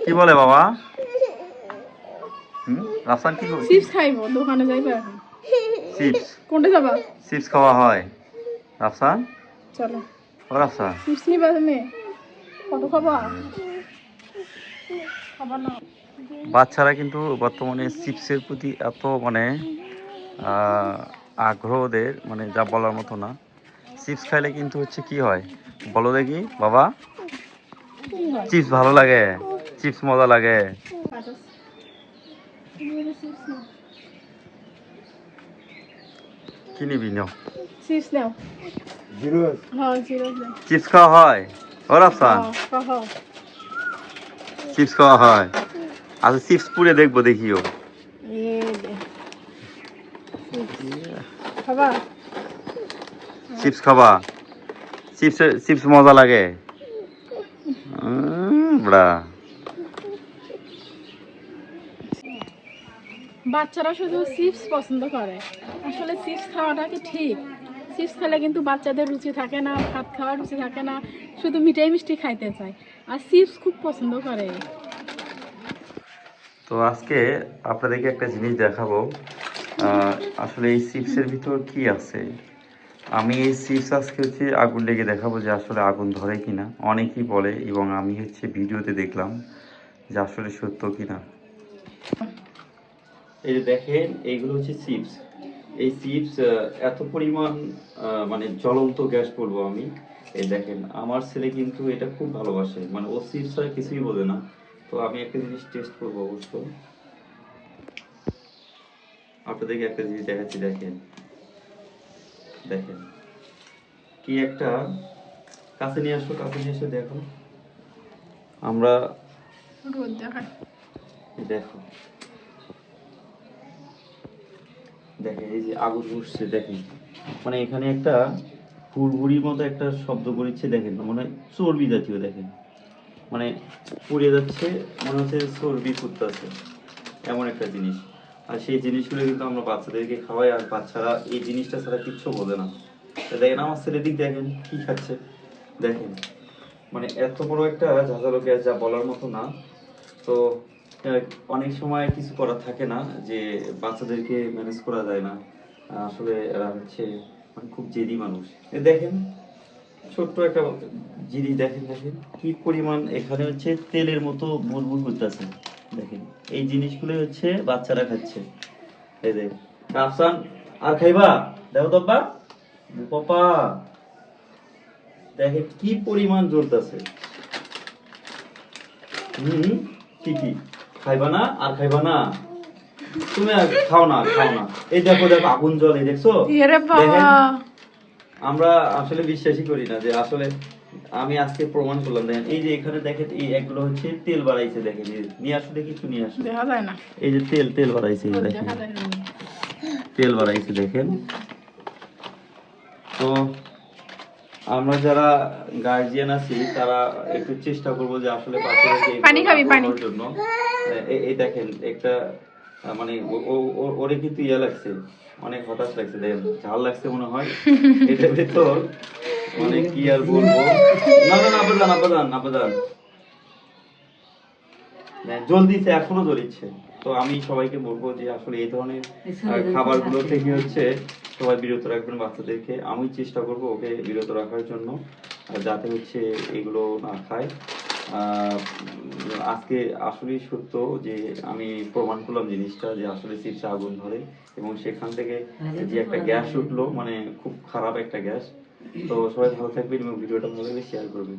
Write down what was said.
কি বলে বাবা? রাফসান কি করে? চিপস খাইবো, দোকানে যাইবো এখন। চিপস? কোনটা যাবা? চিপস খাওয়া হয় রাফসান? চলো। ও রাফসান, চিপস নিবা তুমি? কত খাবা? খাবা না? বাচ্চারা কিন্তু বর্তমানে চিপসের প্রতি এত মানে আগ্রহ ওদের, মানে যা বলার মতো না। চিপস খাইলে কিন্তু হচ্ছে কি হয় বলো দেখি বাবা? কি হয়? চিপস ভালো লাগে, চিপস মজা লাগে। কি নিবি নাও? চিপস নাও। হ্যাঁ, জিরো নাও। চিপস খাওয়া হয় ও রাফসান? খাও। চিপস খাওয়া হয়? আচ্ছা চিপস পুড়ে দেখবো, দেখিও। এই দে। খাবা? চিপস খাবা? চিপস মজা লাগে বড়া। বাচ্চারা শুধু চিপস পছন্দ করে, আসলে চিপস খাওয়াটা কি ঠিক? চিপস খেলে কিন্তু বাচ্চাদের রুচি থাকে না, ভাত খাওয়ার রুচি থাকে না, শুধু মিঠাই মিষ্টি খাইতে চায়, আর চিপস খুব পছন্দ করে। তো আজকে আপনাদেরকে একটা জিনিস দেখাবো। আসলে এই চিপসের ভিতর কি আছে। আমি এই চিপস আজকে হচ্ছে আগুন লেগে দেখাবো যে আসলে আগুন ধরে কিনা। অনেকেই বলে এবং আমি হচ্ছে ভিডিওতে দেখলাম যে আসলে সত্য কিনা। এই যে দেখেন, এইগুলো হচ্ছে চিপস। এই চিপস এত পরিমাণ মানে জ্বলন্ত গ্যাস বলবো আমি। এই দেখেন, আমার ছেলে কিন্তু এটা খুব ভালোবাসে, মানে ও চিপস ছাড়া কিছুই বোঝে না। তো আমি একটা জিনিস টেস্ট করবো অবশ্য। আপনাদেরকে একটা জিনিস দেখাচ্ছি, দেখেন দেখেন কি একটা। কাছে নিয়ে আসো, কাছে নিয়ে এসে দেখো। আমরা রোদ দেখায়। দেখো, দেখেন এই যে আগুন উঠছে, দেখেন মানে এখানে একটা হুড়হুড়ির মতো একটা শব্দ করেছে, দেখেন মানে চর্বি জাতীয়, দেখেন মানে পুড়ে যাচ্ছে, মনে হচ্ছে চর্বি ফুটতেছে, এমন একটা জিনিস। আর সেই জিনিসগুলো কিন্তু আমরা বাচ্চাদেরকে খাওয়াই, আর বাচ্চারা এই জিনিসটা ছাড়া কিচ্ছু বোঝে না। দেখেন আমার ছেলের দিক, দেখেন কি খাচ্ছে, দেখেন মানে এত বড় একটা ঝাঁঝালো গ্যাস, যা বলার মতো না। তো অনেক সময় কিছু করার থাকে না, যে বাচ্চাদেরকে ম্যানেজ করা যায় না। আসলে এরা হচ্ছে মানে খুব জেদি মানুষ। দেখেন ছোট্ট একটা জিনিস, দেখেন দেখেন কি পরিমাণ এখানে হচ্ছে তেলের মতো বুদবুদ করতেছে। দেখেন এই জিনিসগুলো হচ্ছে বাচ্চারা খাচ্ছে। এই দেখ রাফসান, আর খাইবা? দেখো তো আব্বা, পাপা দেখেন কি পরিমাণ জ্বলতেছে। কি কি খাইবা না? আর খাইবা না? তুমি আর খাও না, খাও না। এই দেখো দেখো আগুন জ্বলে, দেখছো? দেখেন আমরা আসলে বিশ্বাসই করি না যে আসলে, আমি আজকে প্রমাণ করলাম। দেখেন এই যে এখানে দেখেন, এই এগুলো হচ্ছে তেল বাড়াইছে, দেখেন নিয়ে আসো দেখি, একটু নিয়ে আসো। দেখা যায় না। এই যে তেল বাড়াইছে, দেখেন তেল বাড়াইছে, দেখেন। তো আমরা যারা গার্জিয়ান আছি তারা একটু চেষ্টা করব যে আসলে বাচ্চাদেরকে পানি খাবি, পানি জন্য। এই দেখেন একটা মানে ওরে কিন্তু ইয়া লাগছে, অনেক হতাশ লাগছে, দেখেন ঝাল লাগছে মনে হয় এটার ভেতর, মানে কি আর বলবো। না না না, আপাদান আপাদান আপাদান জলদিছে, এখনো জ্বলিচ্ছে। তো আমি সবাইকে বলবো যে আসলে এই ধরনের খাবারগুলো থেকে হচ্ছে সবাই বিরত রাখবেন বাচ্চাদেরকে। আমি চেষ্টা করব ওকে বিরত রাখার জন্য, যাতে হচ্ছে এগুলো না খায়। আজকে আসলেই সত্য যে আমি প্রমাণ করলাম জিনিসটা, যে আসলে চিপসে আগুন ধরে, এবং সেখান থেকে যে একটা গ্যাস উঠলো, মানে খুব খারাপ একটা গ্যাস। তো সবাই ভালো থাকবেন এবং ভিডিওটা ভালো লাগলে শেয়ার করবেন।